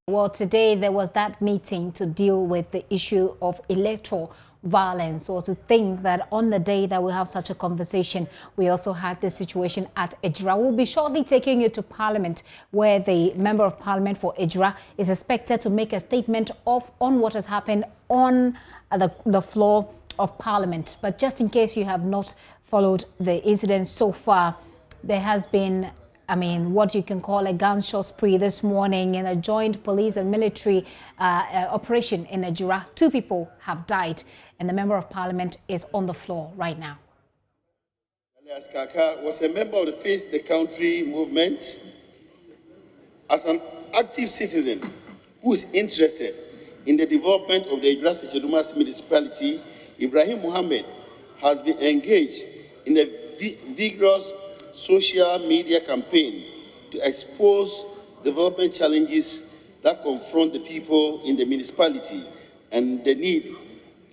Well, today there was that meeting to deal with the issue of electoral violence, or to think that on the day that we have such a conversation, we also had this situation at Ejura. We'll be shortly taking you to Parliament, where the Member of Parliament for Ejura is expected to make a statement on what has happened on the floor of Parliament. But just in case you have not followed the incident so far, there has been what you can call a gunshot spree this morning in a joint police and military operation in Ejura. 2 people have died, and the Member of Parliament is on the floor right now. Alias Kaka was a member of the Face the Country movement. As an active citizen who is interested in the development of the Ejura municipality, Ibrahim Mohammed has been engaged in a vigorous social media campaign to expose development challenges that confront the people in the municipality and the need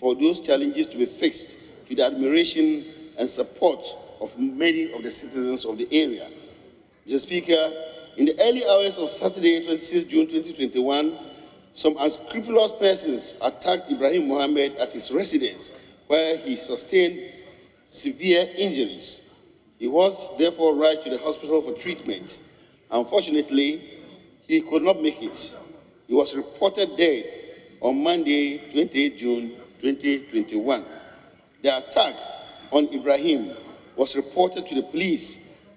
for those challenges to be fixed to the admiration and support of many of the citizens of the area. Mr. Speaker, in the early hours of Saturday, 26 June 2021, some unscrupulous persons attacked Ibrahim Mohammed at his residence, where he sustained severe injuries. He was therefore rushed to the hospital for treatment. Unfortunately, he could not make it. He was reported dead on Monday, 28 June 2021. The attack on Ibrahim was reported to the police,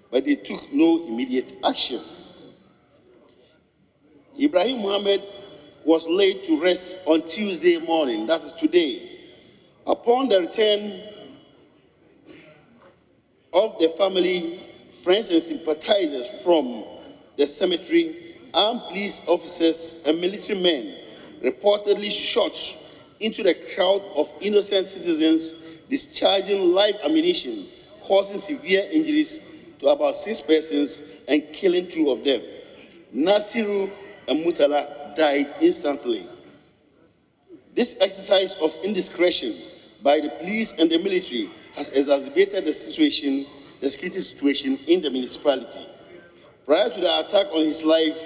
but they took no immediate action. Ibrahim Mohammed was laid to rest on Tuesday morning, that is today. Upon the return of the family, friends and sympathizers from the cemetery, armed police officers and military men reportedly shot into the crowd of innocent citizens, discharging live ammunition, causing severe injuries to about 6 persons and killing 2 of them. Nasiru and Mutala died instantly. This exercise of indiscretion by the police and the military has exacerbated the security situation in the municipality. Prior to the attack on his life,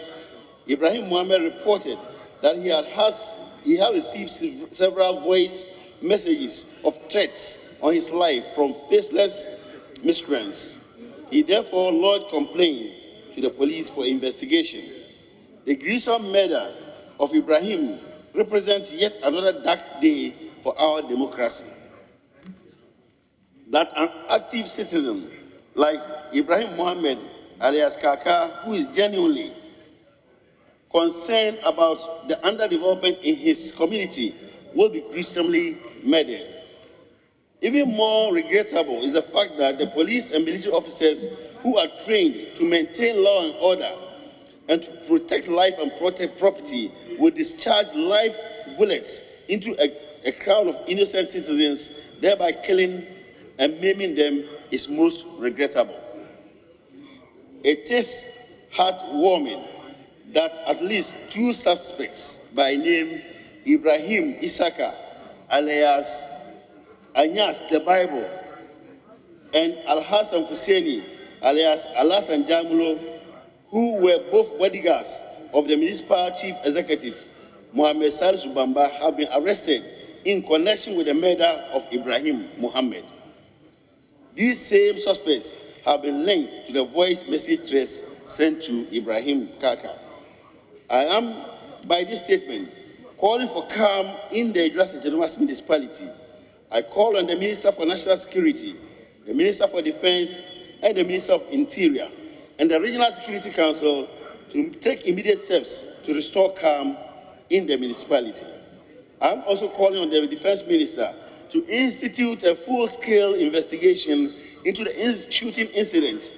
Ibrahim Mohammed reported that he had received several voice messages of threats on his life from faceless miscreants. He therefore lodged complaint to the police for investigation. The gruesome murder of Ibrahim represents yet another dark day for our democracy. That an active citizen like Ibrahim Mohammed alias Kaka, who is genuinely concerned about the underdevelopment in his community, will be gruesomely murdered. Even more regrettable is the fact that the police and military officers who are trained to maintain law and order and to protect life and protect property will discharge live bullets into a crowd of innocent citizens, thereby killing and maiming them is most regrettable. It is heartwarming that at least 2 suspects by name Ibrahim Isaka alias Anyas the Bible and Al-Hassan Husseini alias Alasan Jamulo, who were both bodyguards of the municipal chief executive Mohammed Salisu Bamba, have been arrested in connection with the murder of Ibrahim Mohammed. These same suspects have been linked to the voice message threats sent to Ibrahim Kaka. I am, by this statement, calling for calm in the Ejura municipality. I call on the Minister for National Security, the Minister for Defense, and the Minister of Interior, and the Regional Security Council to take immediate steps to restore calm in the municipality. I'm also calling on the Defense Minister to institute a full-scale investigation into the shooting incident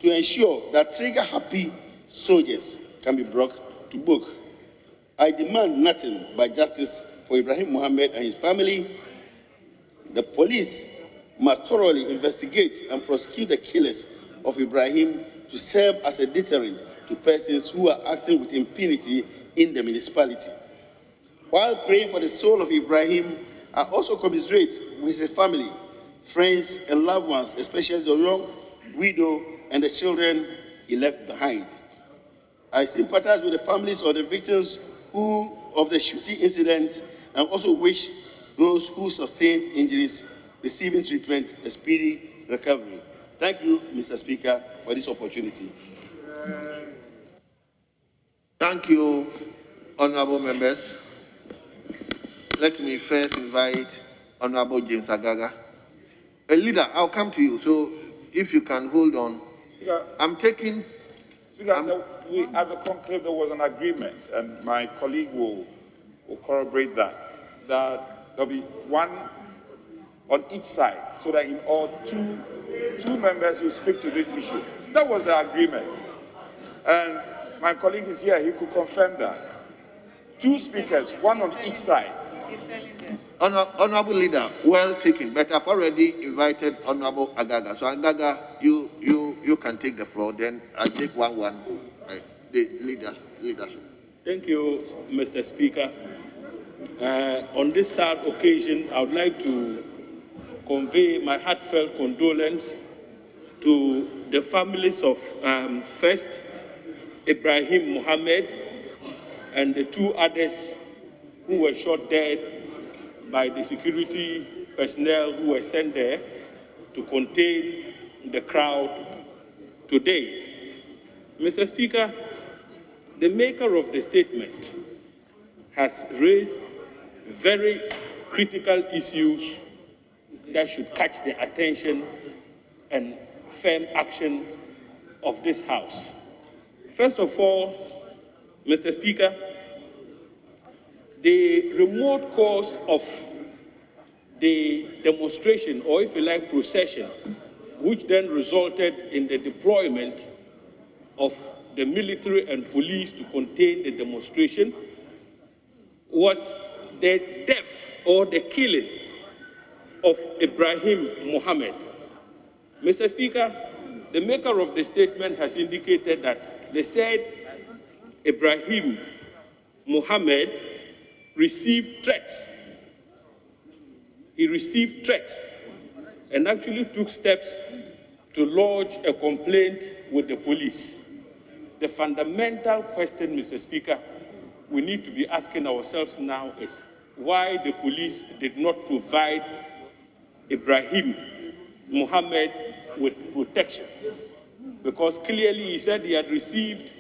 to ensure that trigger-happy soldiers can be brought to book. I demand nothing but justice for Ibrahim Mohammed and his family. The police must thoroughly investigate and prosecute the killers of Ibrahim to serve as a deterrent to persons who are acting with impunity in the municipality. While praying for the soul of Ibrahim, I also commiserate with his family, friends, and loved ones, especially the young widow and the children he left behind. I sympathize with the families of the victims of the shooting incidents and also wish those who sustained injuries receiving treatment a speedy recovery. Thank you, Mr. Speaker, for this opportunity. Thank you, honorable members. Let me first invite Honorable James Agaga. A leader, I'll come to you. So if you can hold on. Speaker, I'm taking. Speaker, at the conclave there was an agreement, and my colleague will corroborate that there'll be one on each side, so that in all two members will speak to this issue. That was the agreement, and my colleague is here. He could confirm that. Two speakers, one on each side. Honorable leader, well taken. But I've already invited Honorable Agaga. So Agaga, you can take the floor. Then I'll take one. The leadership. Thank you, Mr. Speaker. On this sad occasion, I would like to convey my heartfelt condolence to the families of first Ibrahim Mohammed and the two others who were shot dead by the security personnel who were sent there to contain the crowd today. Mr. Speaker, the maker of the statement has raised very critical issues that should catch the attention and firm action of this House. First of all, Mr. Speaker, the remote cause of the demonstration, or if you like, procession, which then resulted in the deployment of the military and police to contain the demonstration, was the death or the killing of Ibrahim Mohammed. Mr. Speaker, the maker of the statement has indicated that they said Ibrahim Mohammed received threats. He received threats and actually took steps to lodge a complaint with the police. The fundamental question, Mr. Speaker, we need to be asking ourselves now is why the police did not provide Ibrahim Mohammed with protection. Because clearly he said he had received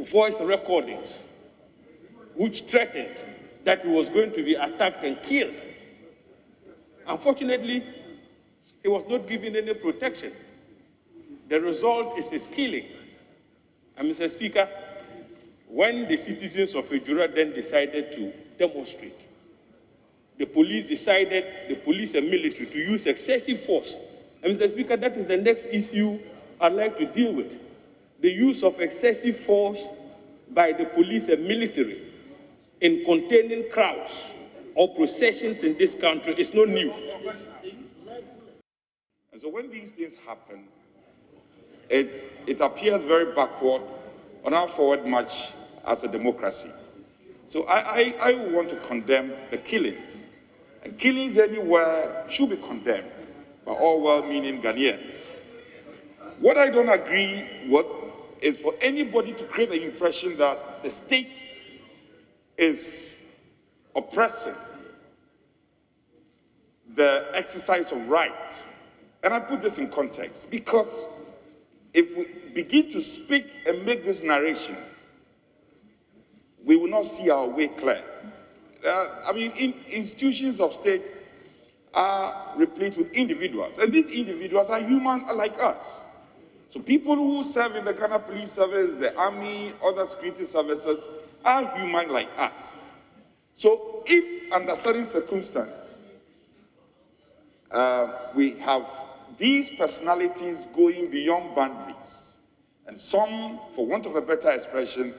voice recordings which threatened that he was going to be attacked and killed. Unfortunately, he was not given any protection. The result is his killing. And Mr. Speaker, when the citizens of Ejura then decided to demonstrate, the police and military, to use excessive force. And Mr. Speaker, that is the next issue I'd like to deal with. The use of excessive force by the police and military in containing crowds or processions in this country is not new. And so when these things happen, it appears very backward on our forward march as a democracy. So I want to condemn the killings. And killings anywhere should be condemned by all well-meaning Ghanaians. What I don't agree with is for anybody to create the impression that the state is oppressing the exercise of rights. And I put this in context because if we begin to speak and make this narration, we will not see our way clear. Institutions of state are replete with individuals, and these individuals are human like us. So people who serve in the Ghana Police Service, the Army, other security services are human like us. So if under certain circumstances, we have these personalities going beyond boundaries, and some, for want of a better expression,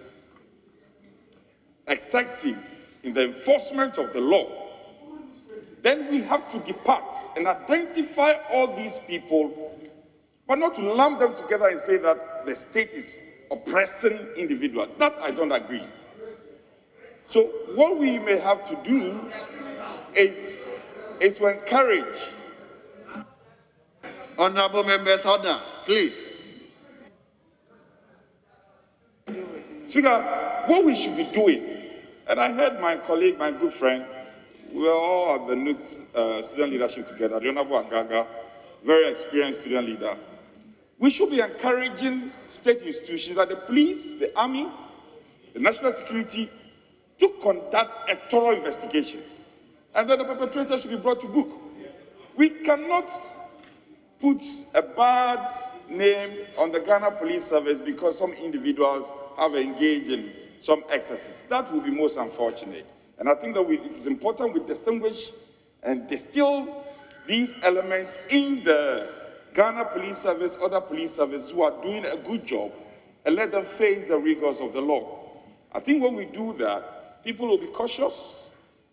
excessive in the enforcement of the law, then we have to depart and identify all these people, but not to lump them together and say that the state is oppressing individuals. That I don't agree. So what we may have to do is to encourage. Honorable members, order, please. Speaker, what we should be doing, and I heard my colleague, my good friend, we were all at the NUT student leadership together, the Honorable Agaga, very experienced student leader. We should be encouraging state institutions like the police, the army, the national security, to conduct a thorough investigation. And then the perpetrator should be brought to book. We cannot put a bad name on the Ghana Police Service because some individuals have engaged in some excesses. That would be most unfortunate. And I think that it is important we distinguish and distill these elements in the Ghana Police Service, other police services who are doing a good job, and let them face the rigors of the law. I think when we do that, people will be cautious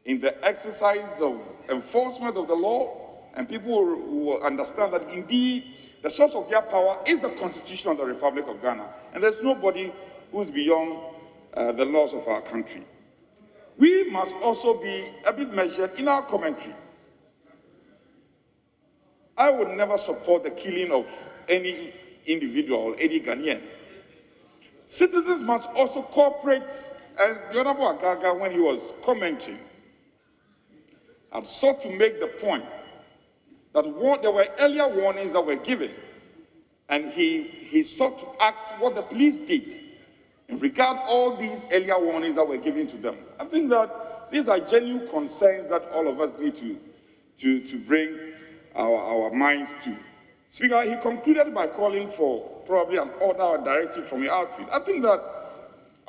in the exercise of enforcement of the law, and people will understand that indeed the source of their power is the Constitution of the Republic of Ghana, and there's nobody who's beyond the laws of our country. We must also be a bit measured in our commentary. I would never support the killing of any individual, any Ghanaian. Citizens must also cooperate, and the Honorable Agaga, when he was commenting, had sought to make the point that there were earlier warnings that were given, and he sought to ask what the police did in regard to all these earlier warnings that were given to them. I think that these are genuine concerns that all of us need to bring our minds to. Speaker, he concluded by calling for probably an order or directive from your outfit. I think that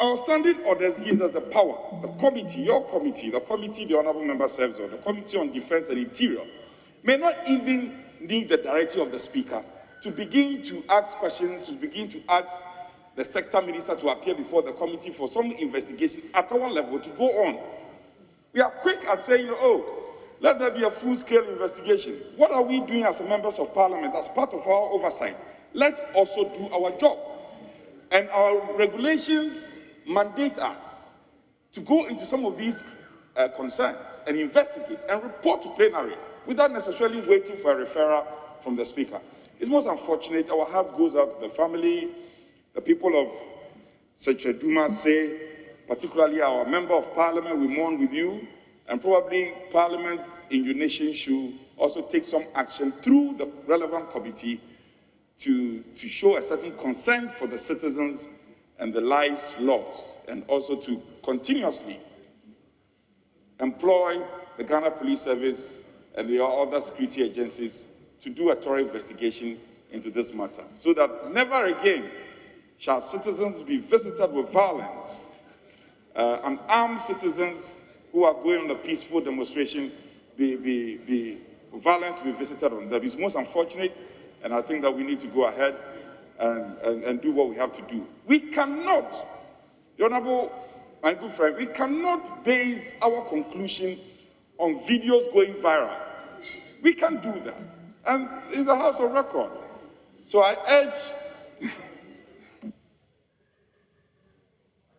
our standing orders gives us the power. The committee, your committee, the committee the honorable member serves on, the Committee on Defense and Interior, may not even need the directive of the Speaker to begin to ask questions, to begin to ask the sector minister to appear before the committee for some investigation at our level to go on. We are quick at saying, oh, let there be a full-scale investigation. What are we doing as members of parliament as part of our oversight? Let's also do our job. And our regulations mandate us to go into some of these concerns and investigate and report to plenary without necessarily waiting for a referral from the Speaker. It's most unfortunate. Our heart goes out to the family. The people of St. Duma say, particularly our member of parliament, we mourn with you. And probably parliament in your nation should also take some action through the relevant committee to show a certain concern for the citizens and the lives lost, and also to continuously employ the Ghana Police Service and the other security agencies to do a thorough investigation into this matter, so that never again shall citizens be visited with violence, and armed citizens who are going on a peaceful demonstration, violence be visited on them. It's most unfortunate, and I think that we need to go ahead and do what we have to do. We cannot, the Honorable, my good friend, we cannot base our conclusion on videos going viral. We can't do that. And it's a house of record. So I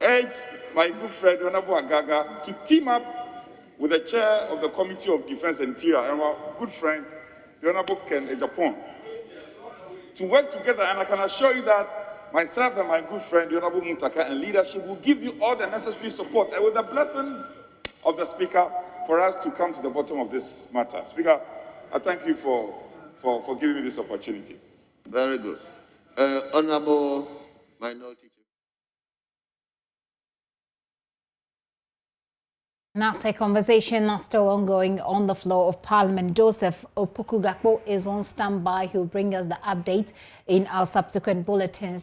urge my good friend, Honorable Agaga, to team up with the chair of the Committee of Defense and Interior, and our good friend, the Honorable Ken Ejapon, to work together. And I can assure you that myself and my good friend, the Honorable Muntaka, and leadership will give you all the necessary support, and with the blessings of the Speaker, for us to come to the bottom of this matter. Speaker, I thank you for giving me this opportunity. Very good. Honorable Minority. That's a conversation that's still ongoing on the floor of Parliament. Joseph Opoku-Gakpo is on standby. He'll bring us the update in our subsequent bulletins.